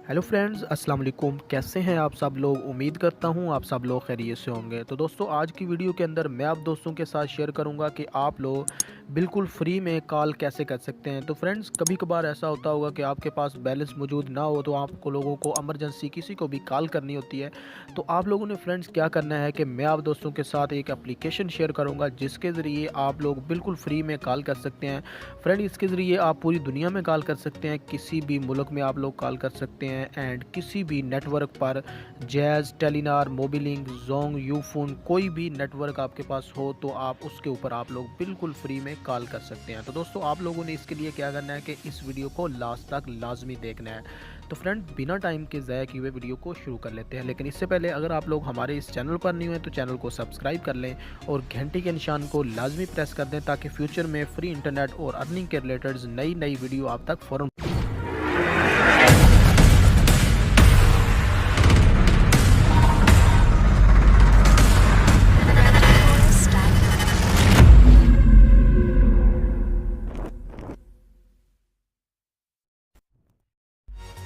Hello friends, अस्सलाम वालेकुम। कैसे हैं आप सब लोग? उम्मीद करता हूं आप सब लोग खैरियत से होंगे। तो दोस्तों, आज की वीडियो के अंदर मैं आप दोस्तों के साथ शेयर करूंगा कि आप लोग बिल्कुल फ्री में कॉल कैसे कर सकते हैं। तो फ्रेंड्स, कभी कभार ऐसा होता होगा कि आपके पास बैलेंस मौजूद ना हो, तो आपको लोगों को इमरजेंसी किसी को भी कॉल करनी होती है। तो आप लोगों ने फ्रेंड्स क्या करना है कि मैं आप दोस्तों के साथ एक एप्लीकेशन शेयर करूँगा जिसके ज़रिए आप लोग बिल्कुल फ्री में कॉल कर सकते हैं। फ्रेंड, इसके ज़रिए आप पूरी दुनिया में कॉल कर सकते हैं, किसी भी मुल्क में आप लोग कॉल कर सकते हैं एंड किसी भी नेटवर्क पर jazz, Telenor, Mobilink, Jong, Ufone, कोई भी नेटवर्क आपके पास हो तो आप उसके ऊपर आप लोग बिल्कुल फ्री में कॉल कर सकते हैं। तो दोस्तों, आप लोगों ने इसके लिए क्या करना है कि इस वीडियो को लास्ट तक लाजमी देखना है। तो फ्रेंड, बिना टाइम के ज़ाया किए हुए वीडियो को शुरू कर लेते हैं। लेकिन इससे पहले अगर आप लोग हमारे इस चैनल पर नहीं हुए तो चैनल को सब्सक्राइब कर लें और घंटी के निशान को लाजमी प्रेस कर दें ताकि फ्यूचर में फ्री इंटरनेट और अर्निंग के रिलेटेड नई वीडियो आप तक फ़ौरन।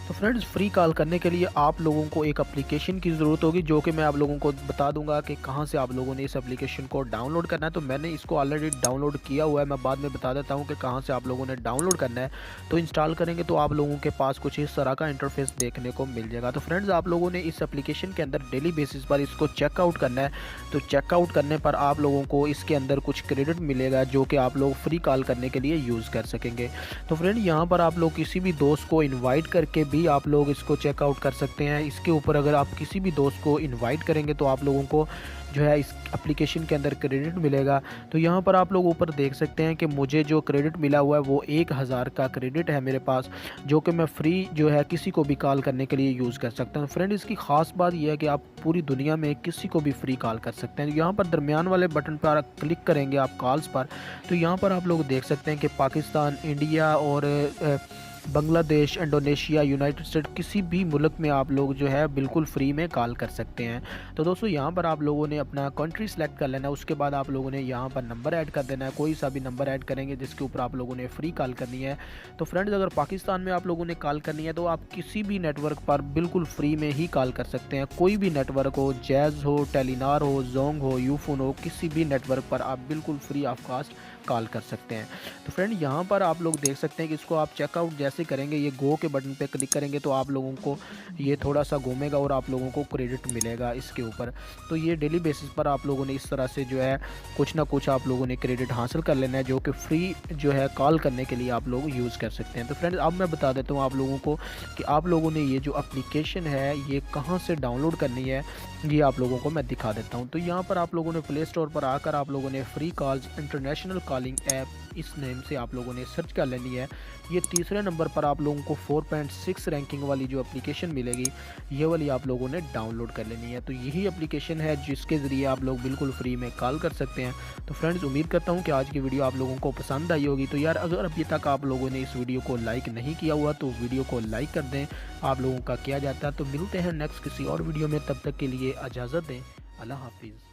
तो फ्रेंड्स, फ्री कॉल करने के लिए आप लोगों को एक एप्लीकेशन की ज़रूरत होगी जो कि मैं आप लोगों को बता दूंगा कि कहां से आप लोगों ने इस एप्लीकेशन को डाउनलोड करना है। तो मैंने इसको ऑलरेडी डाउनलोड किया हुआ है, मैं बाद में बता देता हूं कि कहां से आप लोगों ने डाउनलोड करना है। तो इंस्टॉल करेंगे तो आप लोगों के पास कुछ इस तरह का इंटरफेस देखने को मिल जाएगा। तो फ्रेंड्स, आप लोगों ने इस एप्लीकेशन के अंदर डेली बेसिस पर इसको चेकआउट करना है। तो चेकआउट करने पर आप लोगों को इसके अंदर कुछ क्रेडिट मिलेगा जो कि आप लोग फ्री कॉल करने के लिए यूज़ कर सकेंगे। तो फ्रेंड, यहाँ पर आप लोग किसी भी दोस्त को इन्वाइट करके भी आप लोग इसको चेकआउट कर सकते हैं। इसके ऊपर अगर आप किसी भी दोस्त को इनवाइट करेंगे तो आप लोगों को जो है इस एप्लीकेशन के अंदर क्रेडिट मिलेगा। तो यहाँ पर आप लोग ऊपर देख सकते हैं कि मुझे जो क्रेडिट मिला हुआ है वो 1000 का क्रेडिट है मेरे पास, जो कि मैं फ्री जो है किसी को भी कॉल करने के लिए यूज़ कर सकता हूँ। फ्रेंड, इसकी ख़ास बात यह है कि आप पूरी दुनिया में किसी को भी फ्री कॉल कर सकते हैं। यहाँ पर दरमियान वाले बटन पर आप क्लिक करेंगे आप कॉल्स पर, तो यहाँ पर आप लोग देख सकते हैं कि पाकिस्तान, इंडिया और बांग्लादेश, इंडोनेशिया, यूनाइटेड स्टेट, किसी भी मुल्क में आप लोग जो है बिल्कुल फ्री में कॉल कर सकते हैं। तो दोस्तों, यहाँ पर आप लोगों ने अपना कंट्री सेलेक्ट कर लेना है। उसके बाद आप लोगों ने यहाँ पर नंबर ऐड कर देना है, कोई सा भी नंबर ऐड करेंगे जिसके ऊपर आप लोगों ने फ्री कॉल करनी है। तो फ्रेंड्स, अगर पाकिस्तान में आप लोगों ने कॉल करनी है तो आप किसी भी नेटवर्क पर बिल्कुल फ्री में ही कॉल कर सकते हैं। कोई भी नेटवर्क हो, जैज़ हो, टेलीनार हो, जोंग हो, यूफोन हो, किसी भी नेटवर्क पर आप बिल्कुल फ्री ऑफ कॉस्ट कॉल कर सकते हैं। तो फ्रेंड, यहाँ पर आप लोग देख सकते हैं कि इसको आप चेकआउट जैसे करेंगे, ये गो के बटन पे क्लिक करेंगे तो आप लोगों को ये थोड़ा सा घूमेगा और आप लोगों को क्रेडिट मिलेगा इसके ऊपर। तो ये डेली बेसिस पर आप लोगों ने इस तरह से जो है कुछ ना कुछ आप लोगों ने क्रेडिट हासिल कर लेना है जो कि फ्री जो है कॉल करने के लिए आप लोग यूज़ कर सकते हैं। तो फ्रेंड्स, अब मैं बता देता हूँ आप लोगों को कि आप लोगों ने ये जो एप्लीकेशन है ये कहाँ से डाउनलोड करनी है, ये आप लोगों को मैं दिखा देता हूँ। तो यहाँ पर आप लोगों ने प्ले स्टोर पर आकर आप लोगों ने free calls international calling app इस नेम से आप लोगों ने सर्च कर लेनी है। ये तीसरे नंबर पर आप लोगों को 4.6 रैंकिंग वाली जो एप्लीकेशन मिलेगी, ये वाली आप लोगों ने डाउनलोड कर लेनी है। तो यही एप्लीकेशन है जिसके ज़रिए आप लोग बिल्कुल फ्री में कॉल कर सकते हैं। तो फ्रेंड्स, उम्मीद करता हूँ कि आज की वीडियो आप लोगों को पसंद आई होगी। तो यार, अगर अभी तक आप लोगों ने इस वीडियो को लाइक नहीं किया हुआ तो वीडियो को लाइक कर दें, आप लोगों का किया जाता है। तो मिलते हैं नेक्स्ट किसी और वीडियो में, तब तक के लिए इजाज़त दें। अल्लाह हाफिज़।